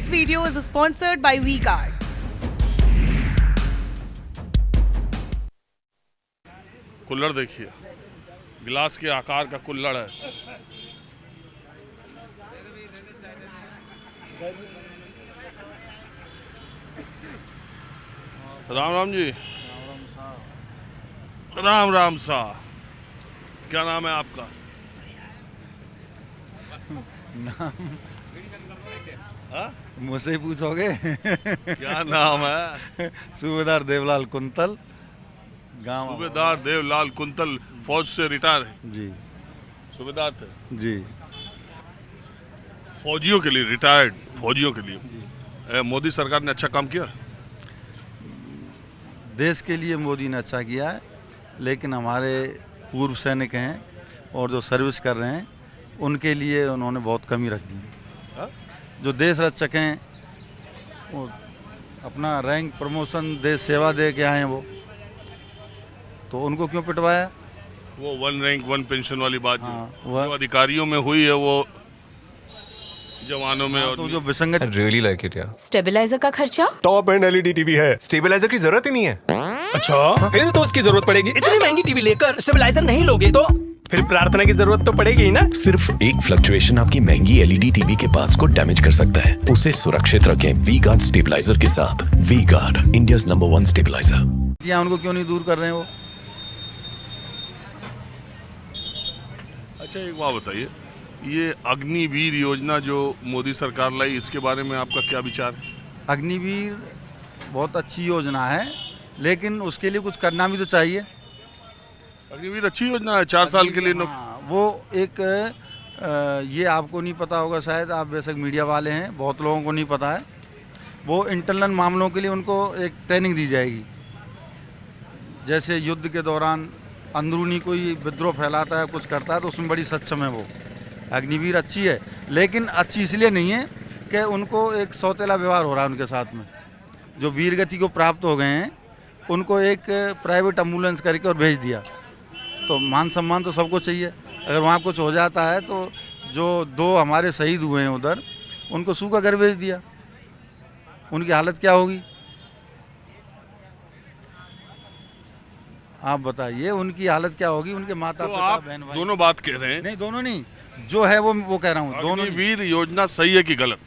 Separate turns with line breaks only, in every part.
This video is sponsored by V-Guard.
कुल्हड़ देखिए, गिलास के आकार का कुल्हड़ है। राम राम जी। राम राम सा। क्या नाम है आपका? हाँ?
मुझसे ही पूछोगे?
क्या नाम है?
सूबेदार देवलाल कुंतल, गांव
सूबेदार देवलाल कुंतल, फौज से रिटायर है।
जी
सूबेदार थे
जी।
फौजियों के लिए, रिटायर्ड फौजियों के लिए मोदी सरकार ने अच्छा काम किया।
देश के लिए मोदी ने अच्छा किया है, लेकिन हमारे पूर्व सैनिक हैं और जो सर्विस कर रहे हैं उनके लिए उन्होंने बहुत कमी रख दी है।
हाँ?
जो देश रक्षक हैं वो अपना रैंक प्रमोशन देश सेवा दे के आए हैं, वो तो उनको क्यों पिटवाया?
वो वन रैंक वन पेंशन वाली बात
हाँ,
जो अधिकारियों में हुई है वो जवानों में और
तो जो विसंगत
really like it, yeah.
Stabiliser का खर्चा?
टॉप एंड एलईडी टीवी है, स्टेबलाइजर की जरूरत ही नहीं है।
अच्छा, फिर तो उसकी जरूरत पड़ेगी। इतनी महंगी टीवी लेकर स्टेबलाइजर नहीं लोगे तो फिर प्रार्थना की जरूरत तो पड़ेगी ही ना।
सिर्फ एक फ्लक्चुएशन आपकी महंगी एलईडी टीवी के पार्ट्स को डैमेज कर सकता है। उसे सुरक्षित रखें V-Guard स्टेबलाइजर के साथ। V-Guard, India's number 1 stabiliser.
उनको क्यों नहीं दूर कर रहे हैं वो?
अच्छा, एक बात बताइए, ये अग्निवीर योजना जो मोदी सरकार लाई, इसके बारे में आपका क्या विचार है?
अग्निवीर बहुत अच्छी योजना है, लेकिन उसके लिए कुछ करना भी तो चाहिए।
अग्निवीर अच्छी योजना है, 4 साल के लिए
हाँ, वो एक ये आपको नहीं पता होगा शायद, आप बेशक मीडिया वाले हैं, बहुत लोगों को नहीं पता है। वो इंटरनल मामलों के लिए उनको एक ट्रेनिंग दी जाएगी। जैसे युद्ध के दौरान अंदरूनी कोई विद्रोह फैलाता है, कुछ करता है, तो उसमें बड़ी सक्षम है वो। अग्निवीर अच्छी है, लेकिन अच्छी इसलिए नहीं है कि उनको एक सौतेला व्यवहार हो रहा है उनके साथ में। जो वीर गति को प्राप्त हो गए हैं उनको एक प्राइवेट एम्बुलेंस करके और भेज दिया। तो मान सम्मान तो सबको चाहिए। अगर वहाँ कुछ हो जाता है तो जो 2 हमारे शहीद हुए हैं उधर, उनको सूखा घर भेज दिया, उनकी हालत क्या होगी? आप बताइए, उनकी हालत क्या होगी? उनके माता
तो
पिता
आप
बहन भाई।
दोनों बात कह रहे हैं।
नहीं, दोनों नहीं, जो है वो कह रहा हूँ, दोनों नहीं।
अग्निवीर योजना सही है कि गलत?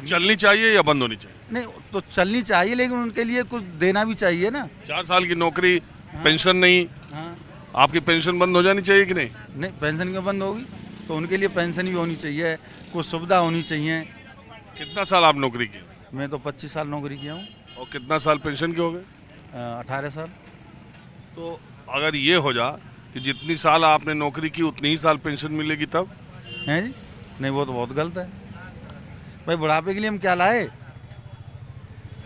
चलनी चाहिए या बंद होनी चाहिए?
नहीं तो चलनी चाहिए, लेकिन उनके लिए कुछ देना भी चाहिए ना।
4 साल की नौकरी, पेंशन नहीं,
हाँ,
आपकी पेंशन बंद हो जानी चाहिए कि नहीं?
नहीं, पेंशन क्यों बंद होगी? तो उनके लिए पेंशन भी होनी चाहिए, कुछ सुविधा होनी चाहिए।
कितना साल आप नौकरी की?
मैं तो 25 साल नौकरी किया हूँ।
और कितना साल पेंशन के हो गए?
18 साल।
तो अगर ये हो जा कि जितनी साल आपने नौकरी की उतनी ही साल पेंशन मिलेगी तब?
हैं जी? नहीं, वो तो बहुत गलत है भाई। बुढ़ापे के लिए हम क्या लाए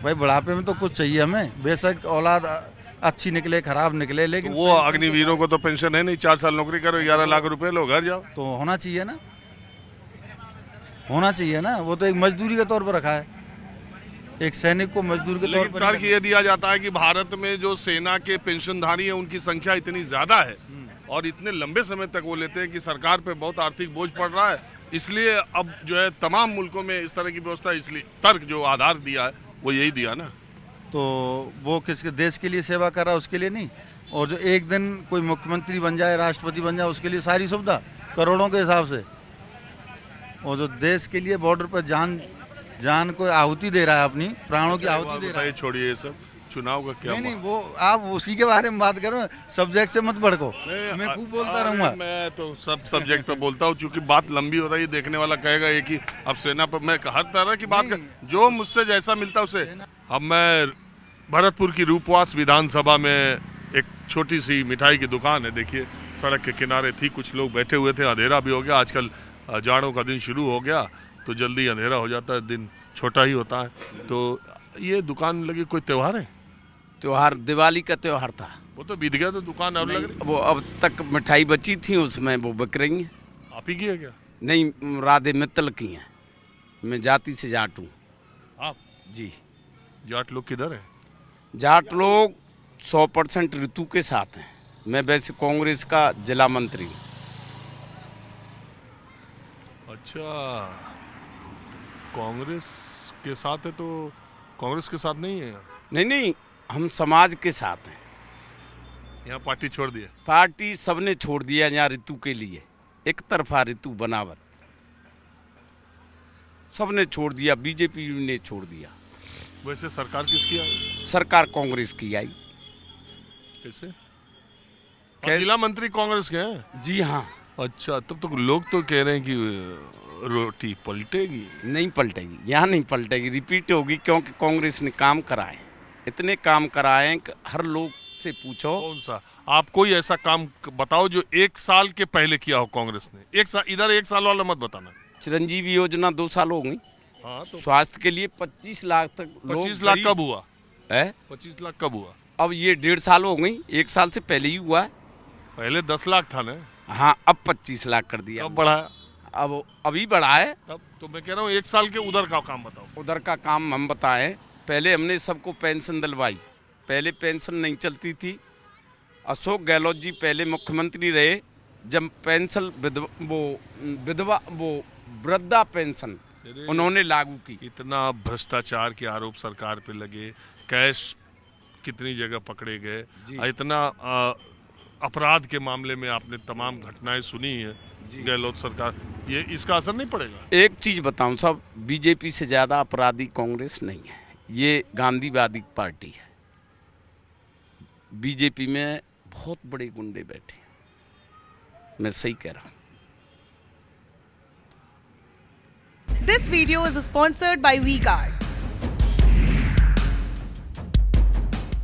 भाई? बुढ़ापे में तो कुछ चाहिए हमें। बेशक औलाद अच्छी निकले, खराब निकले, लेकिन
वो अग्निवीरों को तो पेंशन है नहीं। 4 साल नौकरी करो, 11 लाख रुपए लो, घर जाओ।
तो होना चाहिए ना, होना चाहिए ना। वो तो एक मजदूरी के तौर पर रखा है, एक सैनिक को मजदूर के तौर
लेकिन
पर।
तर्क ये दिया जाता है कि भारत में जो सेना के पेंशनधारी हैं उनकी संख्या इतनी ज्यादा है और इतने लंबे समय तक वो लेते हैं कि सरकार पे बहुत आर्थिक बोझ पड़ रहा है, इसलिए अब जो है तमाम मुल्कों में इस तरह की व्यवस्था। इसलिए तर्क जो आधार दिया है वो यही दिया ना।
तो वो किसके देश के लिए सेवा कर रहा है, उसके लिए नहीं। और जो एक दिन कोई मुख्यमंत्री बन जाए, राष्ट्रपति बन जाए, उसके लिए सारी सुविधा करोड़ों के हिसाब से। और जो देश के लिए बॉर्डर पर जान को आहुति दे रहा है, अपनी प्राणों की आहुति दे रहा है।
छोड़िए ये सब, चुनाव का क्या?
नहीं, वो आप उसी के बारे में बात करो, सब्जेक्ट से मत भड़को। मैं खूब बोलता रहूंगा।
मैं तो सब सब्जेक्ट पे बोलता हूँ, क्योंकि बात लंबी हो रही है। देखने वाला कहेगा एक ही, अब सेना पर मैं हर तरह की बात कर, जो मुझसे जैसा मिलता उसे। अब मैं भरतपुर की रूपवास विधानसभा में, एक छोटी सी मिठाई की दुकान है, देखिए सड़क के किनारे थी, कुछ लोग बैठे हुए थे। अंधेरा भी हो गया, आजकल जाड़ों का दिन शुरू हो गया तो जल्दी अंधेरा हो जाता है, दिन छोटा ही होता है। तो ये दुकान लगी, कोई त्योहार है?
त्योहार दिवाली का त्योहार था,
वो तो बीत गया, तो दुकान अब लग रही।
वो अब तक मिठाई बची थी उसमें, वो बिक रही हैं।
आप ही की है क्या?
नहीं, राधे मित्तल की हैं। मैं जाति से जाट हूँ।
आप
जी।
जाट लोग किधर है?
जाट लोग 100% ऋतु के साथ हैं। मैं वैसे कांग्रेस का जिला मंत्री हूँ।
अच्छा, कांग्रेस के साथ है तो कांग्रेस के साथ नहीं है।
नहीं नहीं, हम समाज के साथ हैं।
यहाँ पार्टी छोड़ दिया।
पार्टी सबने छोड़ दिया यहाँ ऋतु के लिए, एक तरफा ऋतु बनावट सबने छोड़ दिया, बीजेपी ने छोड़ दिया।
वैसे सरकार किसकी आई?
सरकार कांग्रेस की आई।
कैसे?
कैसे?
जिला मंत्री कांग्रेस के हैं?
जी हाँ।
अच्छा, तब तो लोग तो कह रहे हैं कि रोटी पलटेगी।
नहीं पलटेगी, यहाँ नहीं पलटेगी, रिपीट होगी, क्योंकि कांग्रेस ने काम कराए, इतने काम कराए कि हर लोग से पूछो।
कौन सा? आप कोई ऐसा काम बताओ जो 1 साल के पहले किया हो कांग्रेस ने। 1 साल इधर, 1 साल वाला मत बताना।
चिरंजीवी योजना 2 साल हो गई।
हाँ, तो
स्वास्थ्य के लिए 25 लाख तक लोग
25 लाख कब हुआ
है?
25 लाख कब हुआ?
अब ये 1.5 साल हो गई, 1 साल से पहले ही हुआ है।
पहले 10 लाख था ना।
हाँ, अब 25 लाख कर दिया।
कब बढ़ाया?
अब अभी बढ़ा है।
तब तो मैं कह रहा हूँ 1 साल के उधर का काम बताओ।
उधर का काम हम बताएं, पहले हमने सबको पेंशन दिलवाई। पहले पेंशन नहीं चलती थी। अशोक गहलोत जी पहले मुख्यमंत्री रहे, जब पेंशन विधवा वृद्धा पेंशन उन्होंने लागू की।
इतना भ्रष्टाचार के आरोप सरकार पे लगे, कैश कितनी जगह पकड़े गए, इतना अपराध के मामले में आपने तमाम घटनाएं सुनी है गहलोत सरकार, ये इसका असर नहीं पड़ेगा?
एक चीज बताऊं साहब, बीजेपी से ज्यादा अपराधी कांग्रेस नहीं है, ये गांधीवादी पार्टी है। बीजेपी में बहुत बड़े गुंडे बैठे हैं, मैं सही कह रहा हूं।
This video is sponsored by WeGuard.